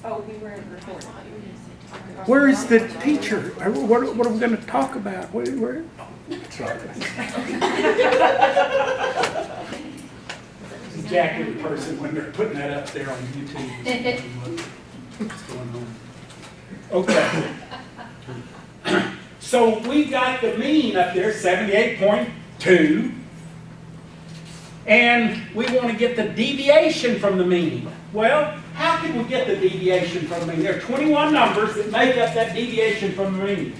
Oh, we were recording. Where is the teacher? What are we going to talk about? Where? Oh, sorry. Exactly the person when they're putting that up there on YouTube. What's going on? Okay. So we got the mean up there, 78.2. And we want to get the deviation from the mean. Well, how can we get the deviation from the mean? There are 21 numbers that make up that deviation from the mean.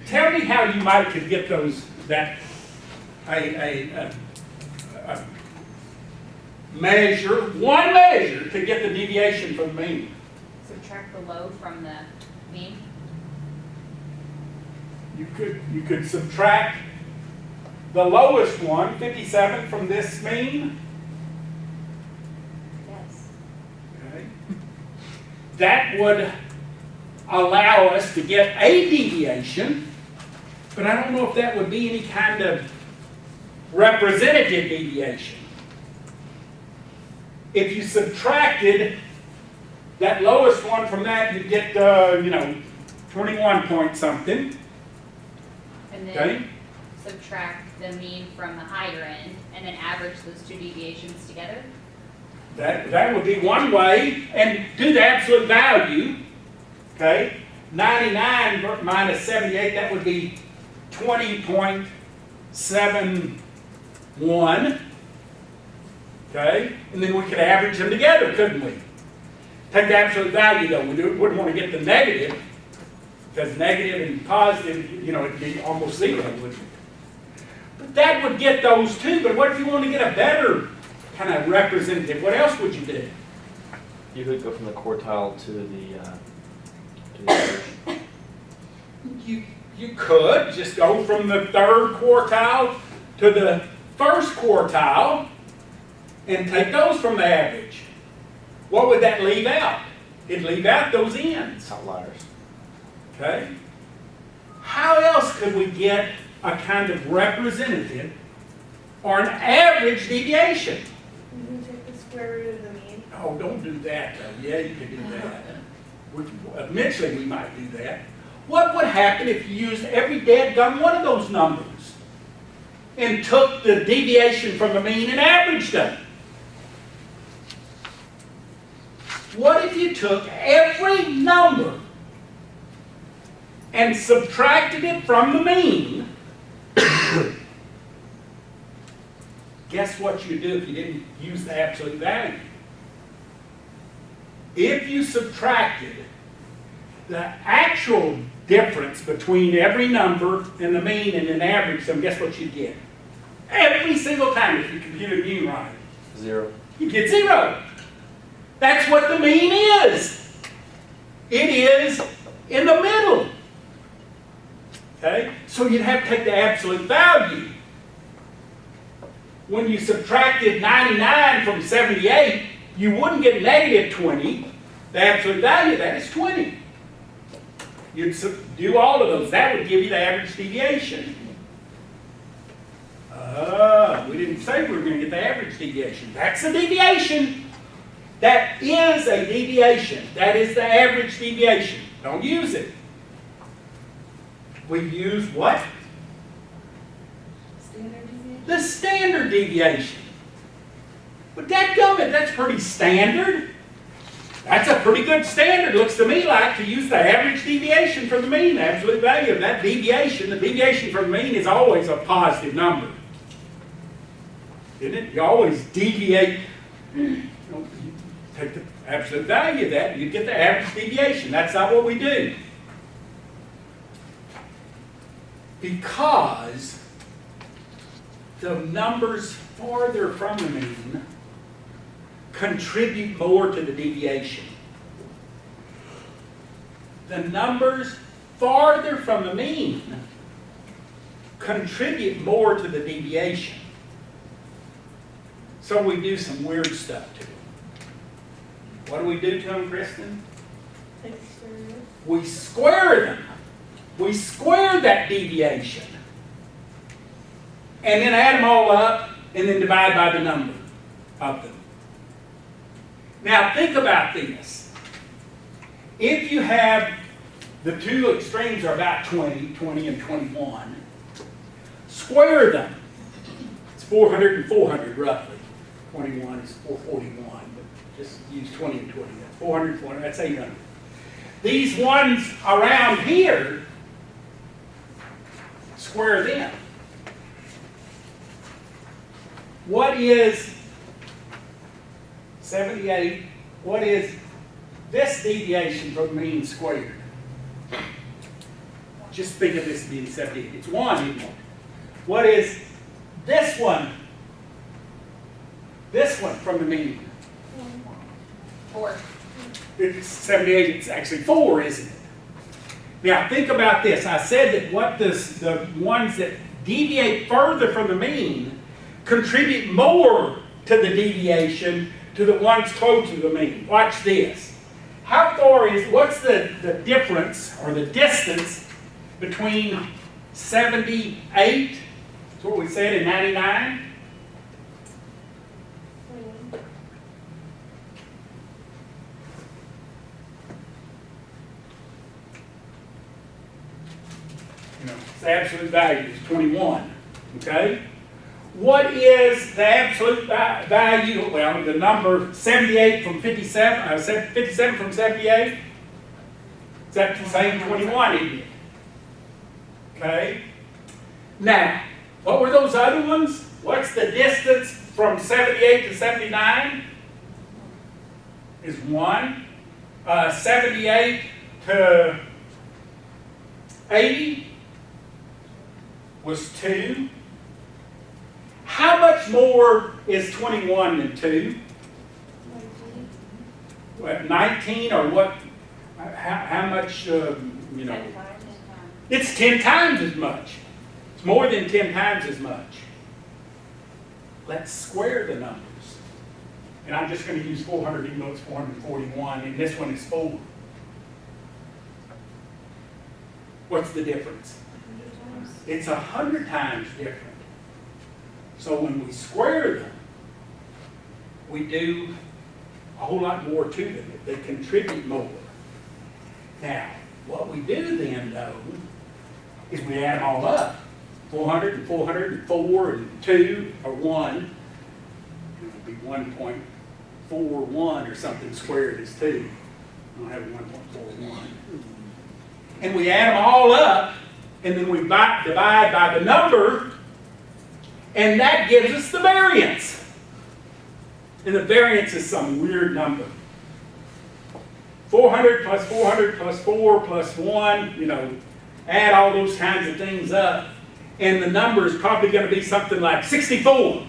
Tell me how you might could get those, a measure, one measure to get the deviation from the mean. Subtract the low from the mean. You could subtract the lowest one, 57, from this mean. Yes. Okay. That would allow us to get a deviation, but I don't know if that would be any kind of representative deviation. If you subtracted that lowest one from that, you'd get, 21 point something. And then Okay. subtract the mean from the higher end, and then average those two deviations together. That would be one way, and do the absolute value. Okay, 99 minus 78, that would be 20.71. Okay, and then we could average them together, couldn't we? Take the absolute value though. We wouldn't want to get the negative, because negative and positive, it'd be almost zero, wouldn't it? But that would get those two. But what if you want to get a better kind of representative? What else would you do? You could go from the quartile to the average. You could just go from the third quartile to the first quartile and take those from the average. What would that leave out? It'd leave out those ends. Outliers. Okay? How else could we get a kind of representative or an average deviation? You can take the square root of the mean. Oh, don't do that though. Yeah, you could do that. Eventually we might do that. What would happen if you used every dadgum one of those numbers and took the deviation from the mean and averaged them? What if you took every number and subtracted it from the mean? Guess what you'd do if you didn't use the absolute value? If you subtracted the actual difference between every number and the mean and then averaged them, guess what you'd get? Every single time, if you computed mean right, 0. you get 0. That's what the mean is. It is in the middle. Okay? So you'd have to take the absolute value. When you subtracted 99 from 78, you wouldn't get negative 20. The absolute value of that is 20. You'd do all of those. That would give you the average deviation. We didn't say we were going to get the average deviation. That's a deviation. That is a deviation. That is the average deviation. Don't use it. We use what? Standard deviation. The standard deviation. But dadgummit, that's pretty standard. That's a pretty good standard, looks to me like, to use the average deviation from the mean, the absolute value of that deviation. The deviation from the mean is always a positive number. Isn't it? You always deviate. You take the absolute value of that, and you get the average deviation. That's not what we do. Because the numbers farther from the mean contribute more to the deviation. The numbers farther from the mean contribute more to the deviation. So we do some weird stuff to them. What do we do to them, Kristen? Take the square root. We square them. We square that deviation. and then add them all up, and then divide by the number of them. Now think about this. If you have the two extremes are about 20 and 21, square them. It's 400 and 400 roughly. 21 is 441, but just use 20 and 20. 400 and 400, that's 800. These ones around here, square them. What is 78? What is this deviation from mean squared? Just think of this being 78. It's 1, isn't it? What is this one? This one from the mean? 4. It's 78, it's actually 4, isn't it? Now think about this. I said that what the ones that deviate further from the mean contribute more to the deviation to the ones close to the mean. Watch this. How far what's the difference or the distance between 78, that's what we said, and 99? 21. Its absolute value is 21, okay? What is the absolute value, well, the number 78 from 57, 57 from 78? Is that the same 21, isn't it? Okay? Now, what were those other ones? What's the distance from 78 to 79? Is 1. 78 to 80 was 2. How much more is 21 than 2? 19. What, 19 or what? How much, you know? 10 times. It's 10 times as much. It's more than 10 times as much. Let's square the numbers. And I'm just going to use 400 even though it's 441, and this one is 4. What's the difference? 100 times. It's 100 times different. So when we square them, we do a whole lot more to them. They contribute more. Now, what we do then, though, is we add them all up. 400 and 400 and 4 and 2 or 1. It would be 1.41 or something squared is 2. I don't have 1.41. And we add them all up, and then we divide by the number, and that gives us the variance. And the variance is some weird number. 400 plus 400 plus 4 plus 1, you know, add all those kinds of things up, and the number is probably going to be something like 64.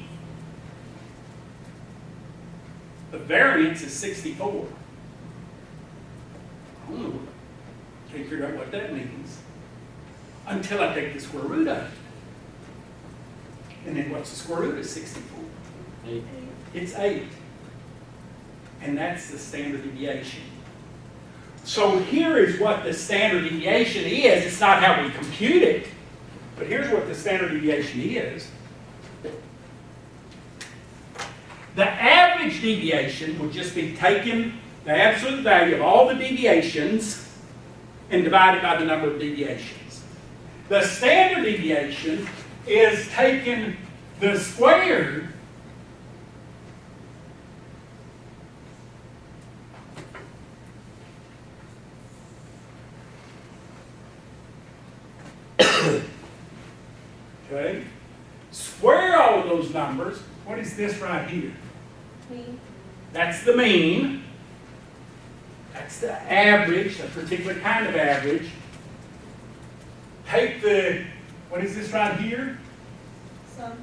The variance is 64. I don't know. Can't figure out what that means until I take the square root of it. And then what's the square root of 64? 8. It's 8. And that's the standard deviation. So here is what the standard deviation is. It's not how we compute it, but here's what the standard deviation is. The average deviation would just be taking the absolute value of all the deviations and divided by the number of deviations. The standard deviation is taking the squared okay, square all of those numbers. What is this right here? Mean. That's the mean. That's the average, a particular kind of average. Take the, what is this right here? Some.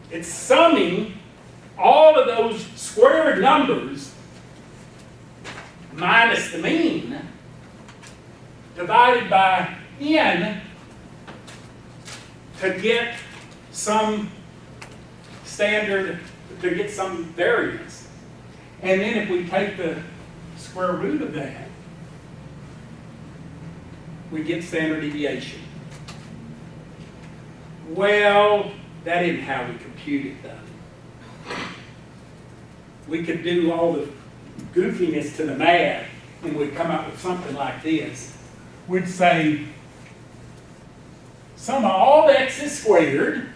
It's summing all of those squared numbers minus the mean divided by n to get some standard, to get some variance. And then if we take the square root of that, we get standard deviation. Well, that isn't how we compute it though. We could do all the goofiness to the math and we'd come up with something like this. We'd say sum of all x's squared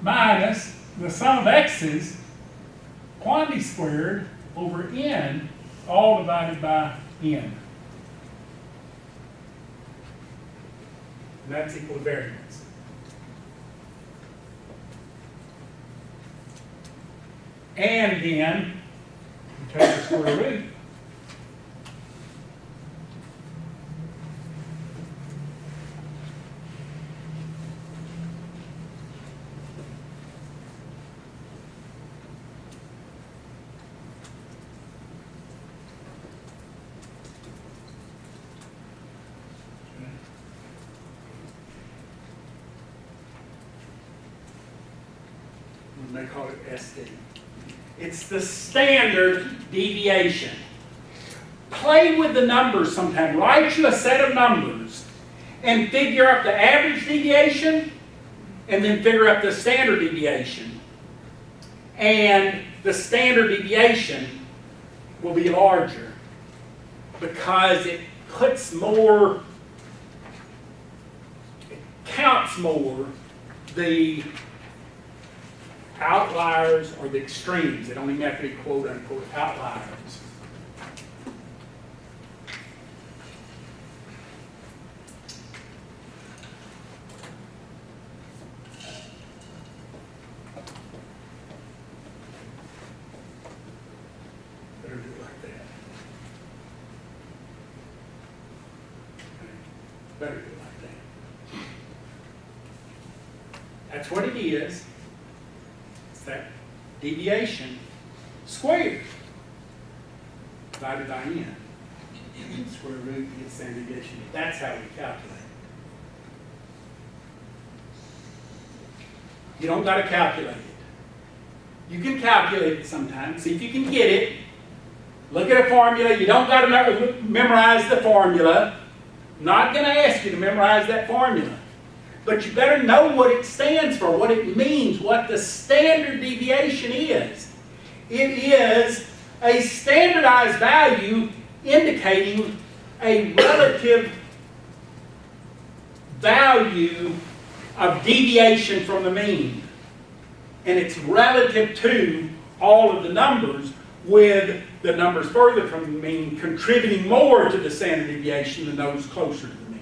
minus the sum of x's quantity squared over n, all divided by n. And that's equal to variance. And then, we take the square root. They call it SD. It's the standard deviation. Play with the numbers sometime. Write you a set of numbers and figure out the average deviation and then figure out the standard deviation. And the standard deviation will be larger because it puts more, it counts more the outliers or the extremes. They don't even have to be quote unquote outliers. Better do it like that. Okay. Better do it like that. That's what it is. That deviation squared divided by n. Square root gets standard deviation. That's how we calculate it. You don't got to calculate it. You can calculate it sometimes. See if you can get it. Look at a formula. You don't got to memorize the formula. Not going to ask you to memorize that formula. But you better know what it stands for, what it means, what the standard deviation is. It is a standardized value indicating a relative value of deviation from the mean. And it's relative to all of the numbers, with the numbers further from the mean contributing more to the standard deviation than those closer to the mean.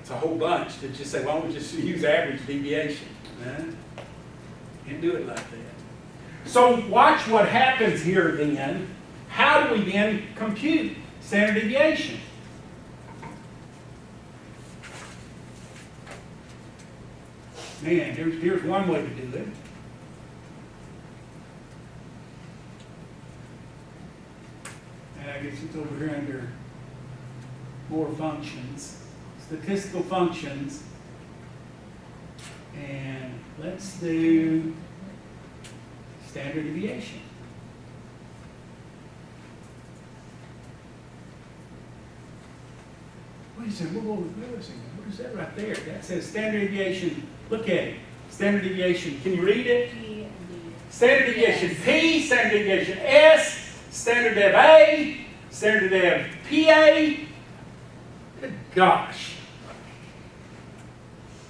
A whole bunch to just say, why don't we just use average deviation? Can't do it like that. So watch what happens here then. How do we then compute standard deviation? Man, here's one way to do it. And I guess it's over here under more functions. Statistical functions, and let's do standard deviation. Wait a second, what is that right there? That says standard deviation. Look at it. Standard deviation. Can you read it? P and D. Standard deviation P, standard deviation S, standard dev A, standard dev PA. Good gosh.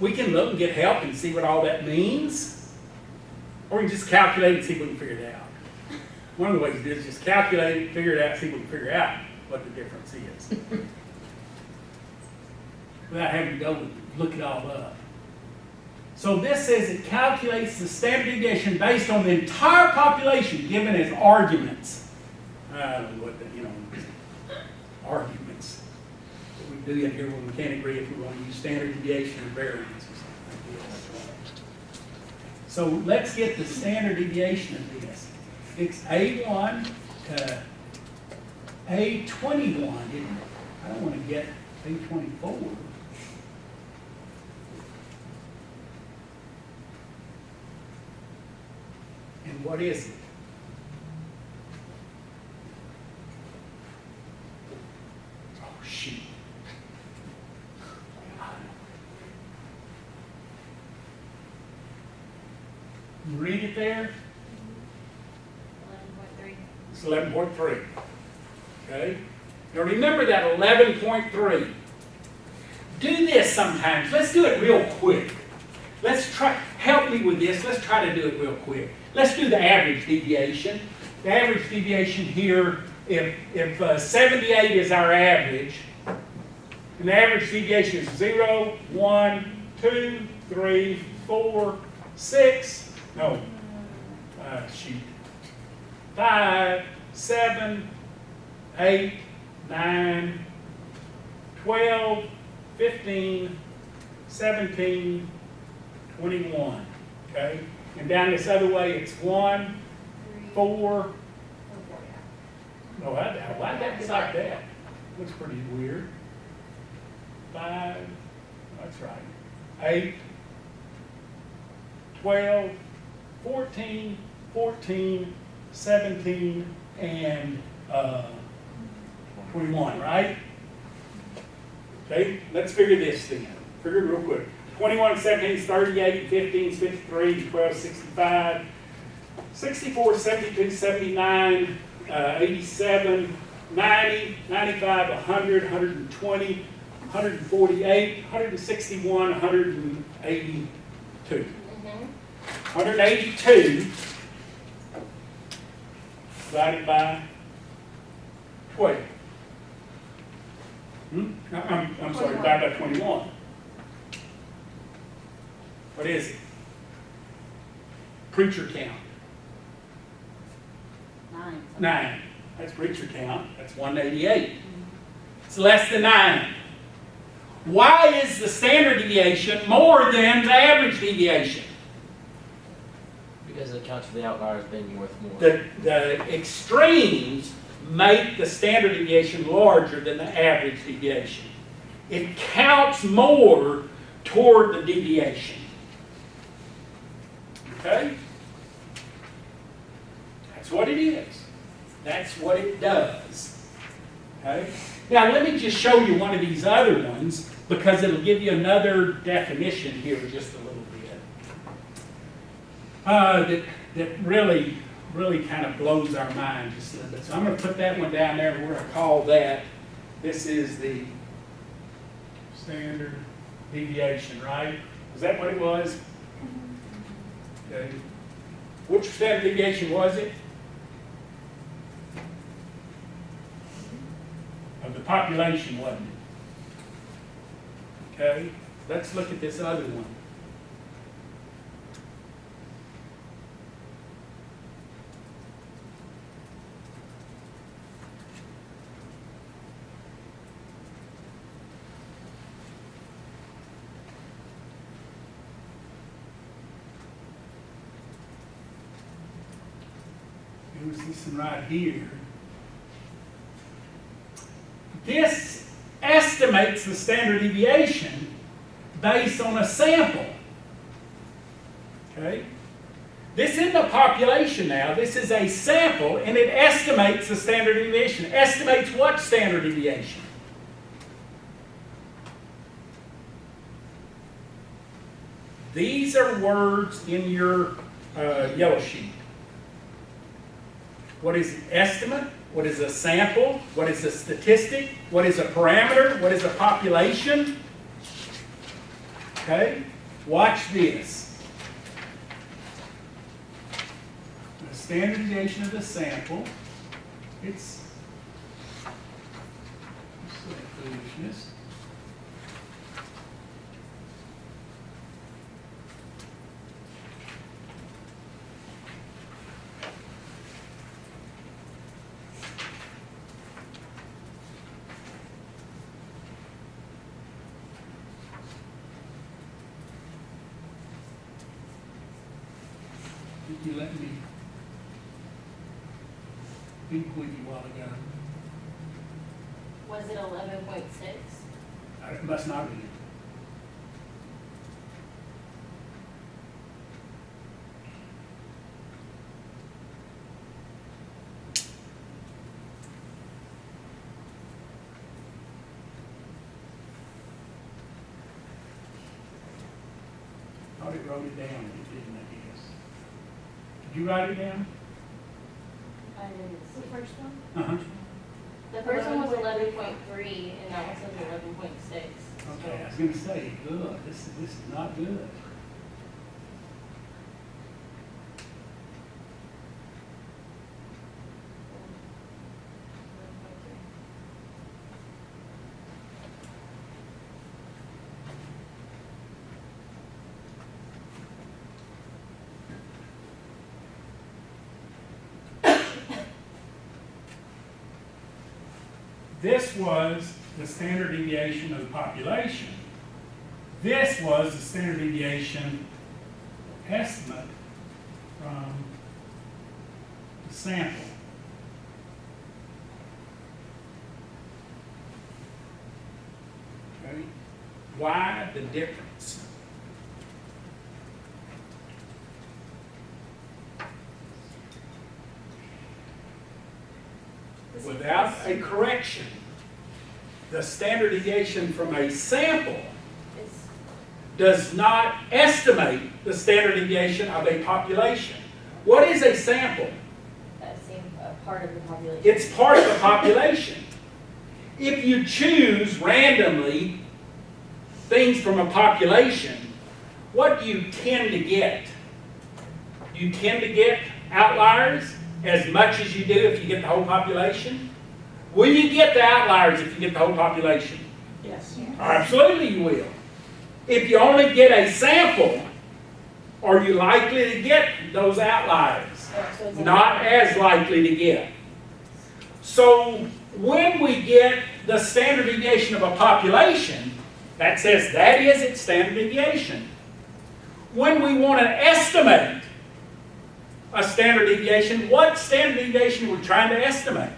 We can look and get help and see what all that means. Or we can just calculate and see if we can figure it out. One of the ways to do it is just calculate it, figure it out, see if we can figure out what the difference is. Without having to go and look it all up. So this says it calculates the standard deviation based on the entire population given as arguments. I don't know what arguments. Do it here when we can't agree if we want to use standard deviation or variance or something like this. So let's get the standard deviation of this. It's A1 to A21, isn't it? I don't want to get A24. And what is it? Oh, shoot. You read it there? 11.3. It's 11.3. Okay? Now remember that 11.3. Do this sometimes. Let's do it real quick. Let's try, help me with this. Let's try to do it real quick. Let's do the average deviation. The average deviation here, if 78 is our average, and the average deviation is 0, 1, 2, 3, 4, 6, no, shoot, 5, 7, 8, 9, 12, 15, 17, 21, okay? And down this other way, it's 1, 4, no, why'd that be like that? Looks pretty weird. 5, that's right, 8, 12, 14, 14, 17, and 21, right? Okay, let's figure this then. Figure it real quick. 21 and 17 is 38, and 15 is 53, and 12 is 65, 64, 72, 79, 87, 90, 95, 100, 120, 148, 161, 182. 182 divided by 12. I'm sorry, divided by 21. What is it? Preacher count. 9. 9. That's preacher count. That's 188. It's less than 9. Why is the standard deviation more than the average deviation? Because it accounts for the outliers being worth more. The extremes make the standard deviation larger than the average deviation. It counts more toward the deviation. Okay? That's what it is. That's what it does. Okay? Now let me just show you one of these other ones because it'll give you another definition here just a little bit. That really kind of blows our mind just a little bit. So I'm going to put that one down there and we're going to call that, this is the standard deviation, right? Is that what it was? Okay. Which standard deviation was it? Of the population, wasn't it? Okay, let's look at this other one. Here's this one right here. This estimates the standard deviation based on a sample. Okay? This isn't a population now. This is a sample, and it estimates the standard deviation. Estimates what standard deviation? These are words in your yellow sheet. What is an estimate? What is a sample? What is a statistic? What is a parameter? What is a population? Okay? Watch this. The standard deviation of the sample. It's foolishness. You let me think with you a while ago. Was it 11.6? It must not be. Thought it wrote it down, but it didn't, I guess. Did you write it down? I didn't The see. first one? Uh-huh. The first one was 11.3, and that one says 11.6. Okay, I was gonna say, good, this is not good. This was the standard deviation of the population. This was the standard deviation estimate from the sample. Okay? Why the difference? Without a correction, the standard deviation from a sample It's, does not estimate the standard deviation of a population. What is a sample? that same part of the population. It's part of the population. If you choose randomly things from a population, what do you tend to get? You tend to get outliers as much as you do if you get the whole population? Will you get the outliers if you get the whole population? Yes. Absolutely you will. If you only get a sample, are you likely to get those outliers? So it's Not as likely to get. So when we get the standard deviation of a population, that says that is its standard deviation. When we want to estimate a standard deviation, what standard deviation are we trying to estimate?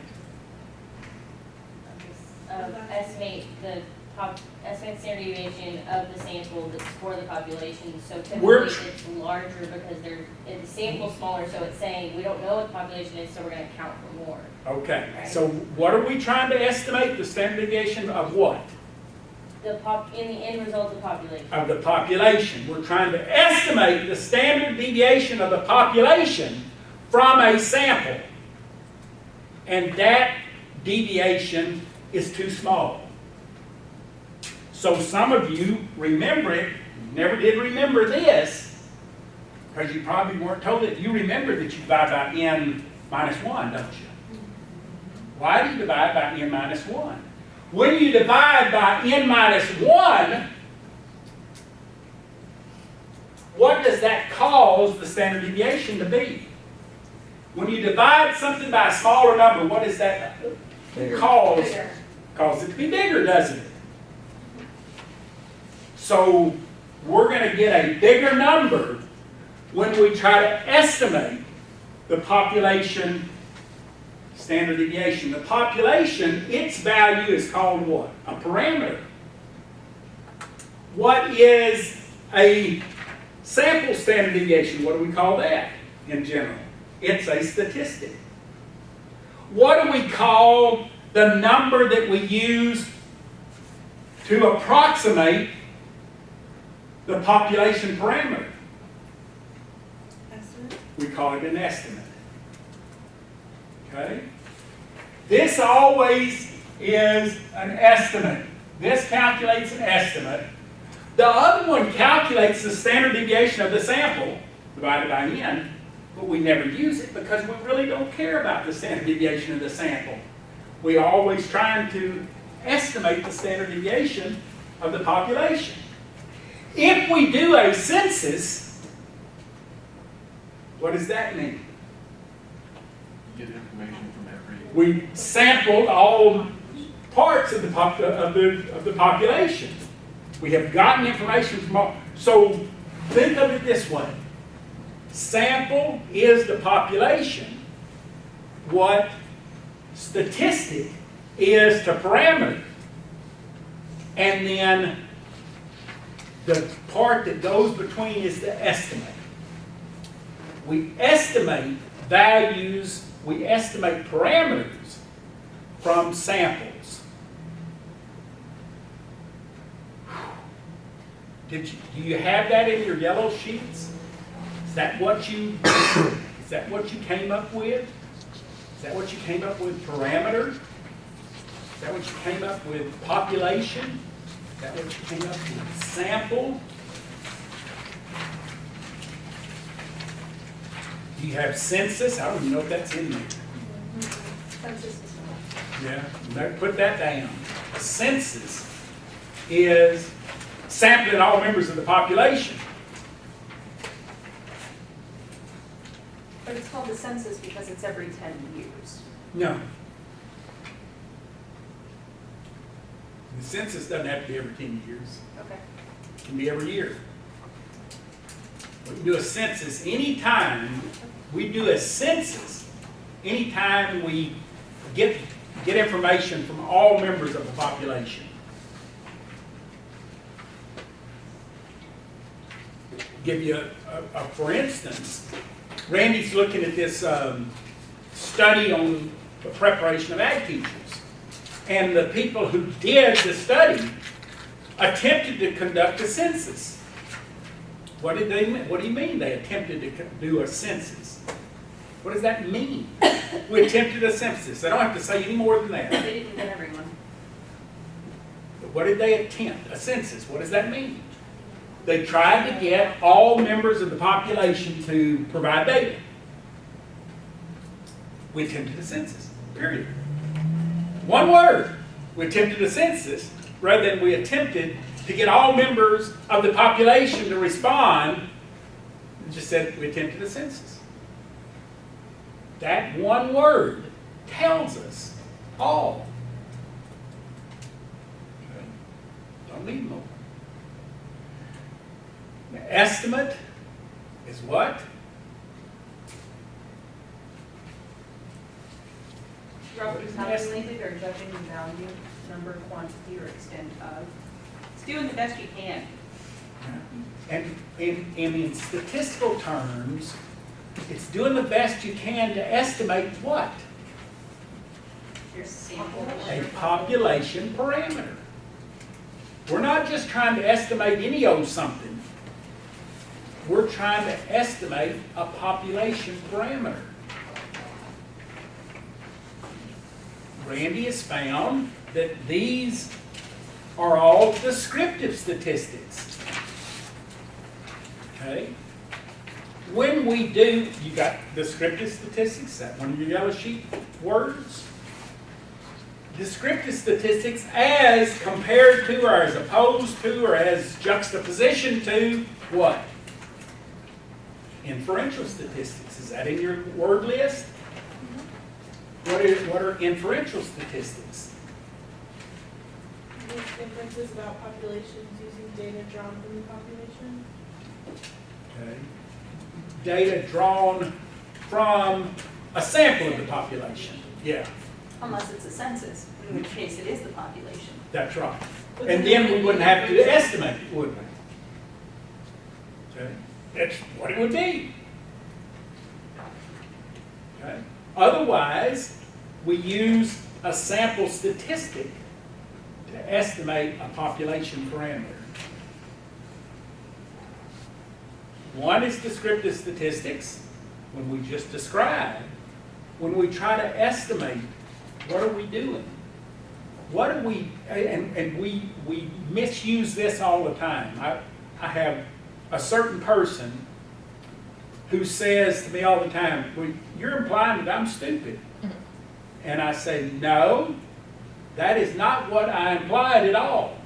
Estimate standard deviation of the sample that's for the population. So We're typically it's larger because the sample's smaller, so it's saying we don't know what the population is, so we're going to count for more. Okay, so what are we trying to estimate? The standard deviation of what? In the end result of the population. Of the population. We're trying to estimate the standard deviation of the population from a sample. And that deviation is too small. So some of you remember it, never did remember this, because you probably weren't told it. You remember that you divide by n minus 1, don't you? Why do you divide by n minus 1? When you divide by n minus 1, what does that cause the standard deviation to be? When you divide something by a smaller number, what does that cause? Bigger. Cause it to be bigger, doesn't it? So we're going to get a bigger number when we try to estimate the population standard deviation. The population, its value is called what? A parameter. What is a sample standard deviation? What do we call that in general? It's a statistic. What do we call the number that we use to approximate the population parameter? Estimate? We call it an estimate. Okay? This always is an estimate. This calculates an estimate. The other one calculates the standard deviation of the sample divided by n, but we never use it because we really don't care about the standard deviation of the sample. We are always trying to estimate the standard deviation of the population. If we do a census, what does that mean? You get information from every. We sampled all parts of the population. We have gotten information from all. So think of it this way. Sample is the population. What statistic is to parameter. And then the part that goes between is the estimate. We estimate values, we estimate parameters from samples. Do you have that in your yellow sheets? Is that that what you came up with? Is that what you came up with, parameter? Is that what you came up with, population? Is that what you came up with, sample? Do you have census? I don't even know if that's in there. Census is not. Yeah, you better put that down. A census is sampling all members of the population. But it's called the census because it's every 10 years. No. The census doesn't have to be every 10 years. Okay. It can be every year. We can do a census anytime, we do a census anytime we get information from all members of the population. Give you a for instance, Randy's looking at this study on the preparation of ag teachers. And the people who did the study attempted to conduct a census. What do you mean they attempted to do a census? What does that mean? We attempted a census. I don't have to say any more than that. They didn't get everyone. But what did they attempt? A census. What does that mean? They tried to get all members of the population to provide data. We attempted a census, period. One word. We attempted a census rather than we attempted to get all members of the population to respond. We just said we attempted a census. That one word tells us all. Okay. Don't need more. The estimate is what? Roughly calculated or judging the value, number, quantity, or extent of. It's doing the best you can. And in statistical terms, it's doing the best you can to estimate what? Your sample. A population parameter. We're not just trying to estimate any old something. We're trying to estimate a population parameter. Randy has found that these are all descriptive statistics. Okay? When we do, you got descriptive statistics, that one of your yellow sheet words. Descriptive statistics as compared to or as opposed to or as juxtaposition to what? Inferential statistics. Is that in your word list? What are inferential statistics? Make inferences about populations using data drawn from the population. Okay. Data drawn from a sample of the population. Yeah, Unless it's a census, in which case it is the population. that's right. And then we wouldn't have to estimate it, would we? Okay. That's what it would be. Okay. Otherwise, we use a sample statistic to estimate a population parameter. One is descriptive statistics, when we just describe. When we try to estimate, what are we doing? What are we, and we misuse this all the time. I have a certain person who says to me all the time, well, you're implying that I'm stupid. And I say, no, that is not what I implied at all.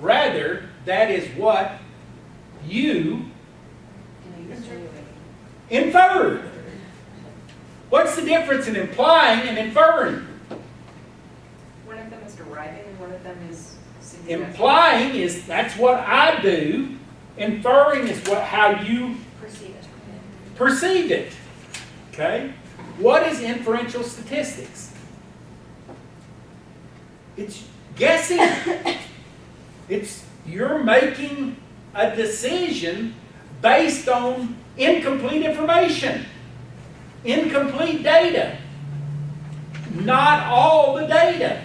Rather, that is what you inferred. What's the difference in implying and inferring? One of them is deriving and one of them is suggesting. Implying is, that's what I do. Inferring is how you Perceive it. perceive it. Okay? What is inferential statistics? It's guessing. It's you're making a decision based on incomplete information, incomplete data, not all the data.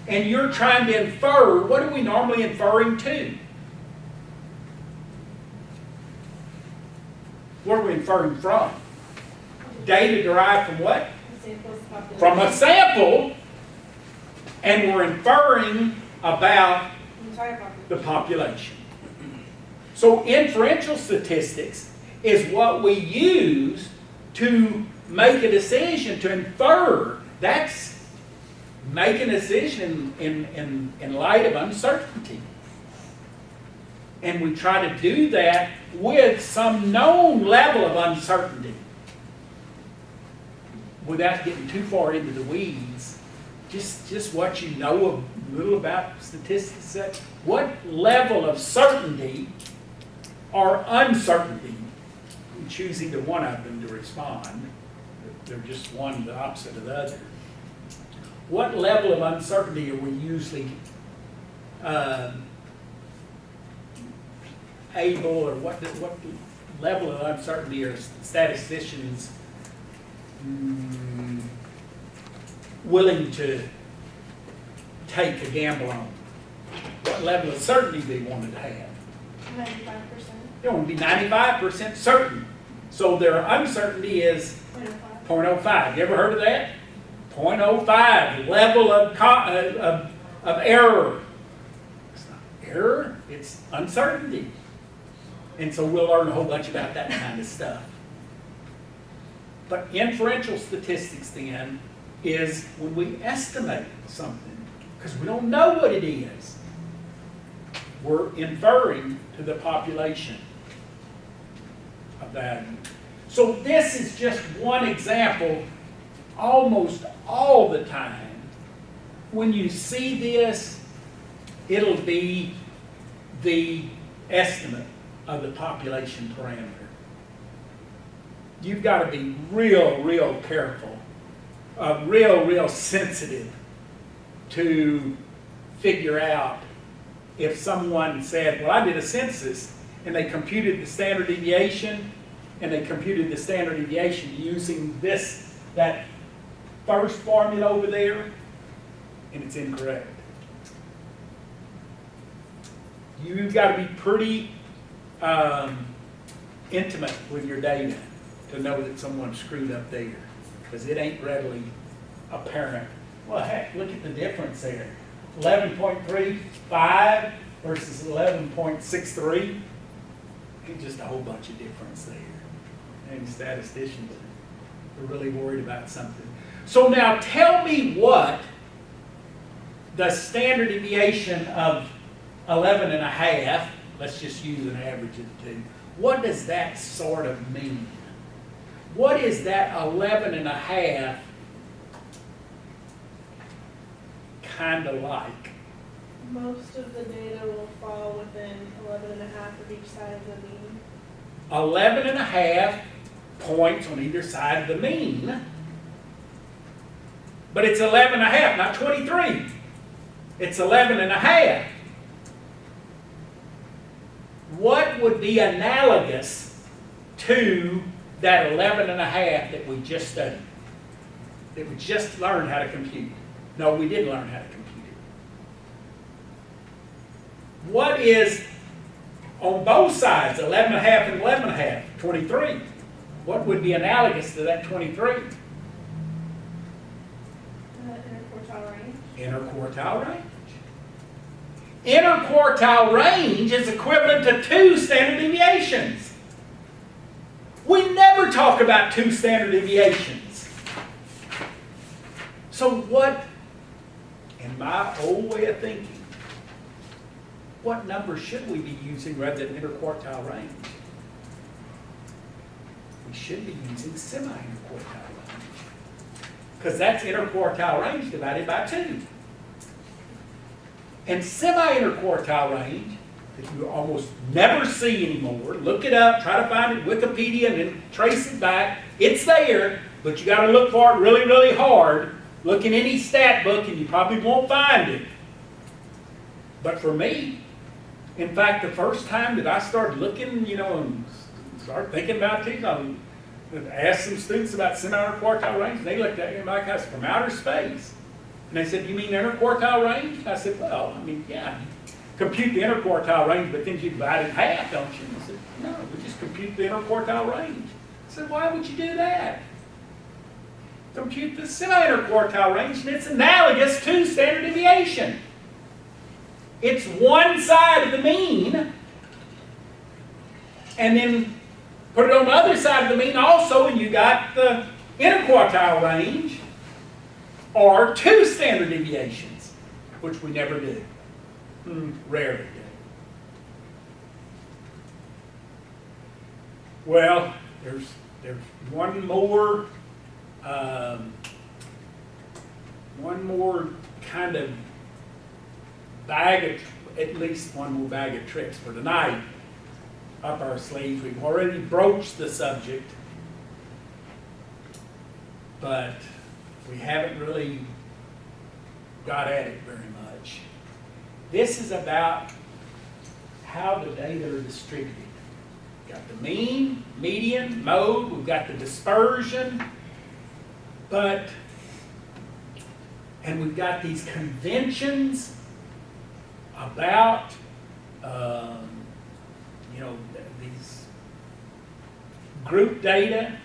And you're trying to infer, what are we normally inferring to? What are we inferring from? data derived from what? The sample is population. From a sample, and we're inferring about Entire population. the population. So inferential statistics is what we use to make a decision, to infer. That's making a decision in light of uncertainty. And we try to do that with some known level of uncertainty. Without getting too far into the weeds, just what you know a little about statistics. What level of certainty or uncertainty, you choose either one of them to respond. They're just one the opposite of the other. What level of uncertainty are we usually able, or what level of uncertainty are statisticians willing to take a gamble on? What level of certainty they wanted to have? 95%. They want to be 95% certain. So their uncertainty is 0.05. 0.05. You ever heard of that? 0.05, level of error. It's not error, it's uncertainty. And so we'll learn a whole bunch about that kind of stuff. But inferential statistics then is when we estimate something, because we don't know what it is. We're inferring to the population of value. So this is just one example. Almost all the time, when you see this, it'll be the estimate of the population parameter. You've got to be real careful, real sensitive to figure out if someone said, well, I did a census, and they computed the standard deviation, using that first formula over there, and it's incorrect. You've got to be pretty intimate with your data to know that someone screwed up there, because it ain't readily apparent. Well, heck, look at the difference there. 11.35 versus 11.63. It's just a whole bunch of difference there. And statisticians are really worried about something. So now tell me what the standard deviation of 11.5, let's just use an average of the two. What does that sort of mean? What is that 11.5 kind of like? Most of the data will fall within 11.5 of each side of the mean. 11.5 points on either side of the mean. But it's 11.5, not 23. It's 11.5. What would be analogous to that 11.5 that we just studied? That we just learned how to compute? No, we didn't learn how to compute it. What is on both sides, 11.5 and 11.5? 23. What would be analogous to that 23? Interquartile range. Interquartile range. Interquartile range is equivalent to 2 standard deviations. We never talk about 2 standard deviations. So what, in my old way of thinking, what number should we be using rather than interquartile range? We should be using semi-interquartile range, because that's interquartile range divided by 2. And semi-interquartile range, that you almost never see anymore, look it up, try to find it, Wikipedia, and then trace it back. It's there, but you got to look for it really hard. Look in any stat book and you probably won't find it. But for me, in fact, the first time that I started looking, and started thinking about these, I asked some students about semi-interquartile range, and they looked at me like I was from outer space. And they said, you mean interquartile range? I said, well, yeah, you compute the interquartile range, but then you divide it in half, don't you? I said, no, we just compute the interquartile range. I said, why would you do that? compute the semi-interquartile range, and it's analogous to standard deviation. It's one side of the mean, and then put it on the other side of the mean also, and you got the interquartile range, or two standard deviations, which we never do. Rarely do. Well, there's one more kind of at least one more bag of tricks for tonight up our sleeves. We've already broached the subject, but we haven't really got at it very much. This is about how the data are distributed. We've got the mean, median, mode, we've got the dispersion, and we've got these conventions about, these group data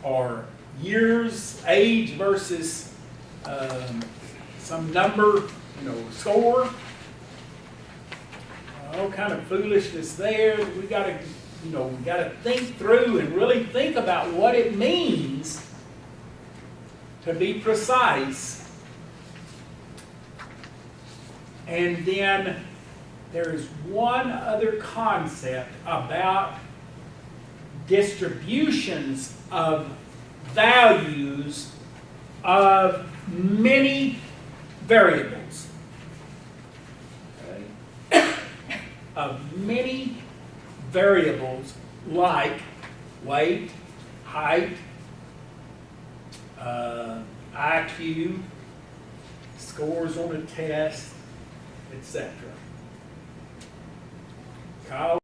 or years, age versus some number, score. All kind of foolishness there. We gotta think through and really think about what it means to be precise. And then there's one other concept about distributions of values of many variables. Okay? Of many variables like weight, height, IQ, scores on a test, etc. Kyle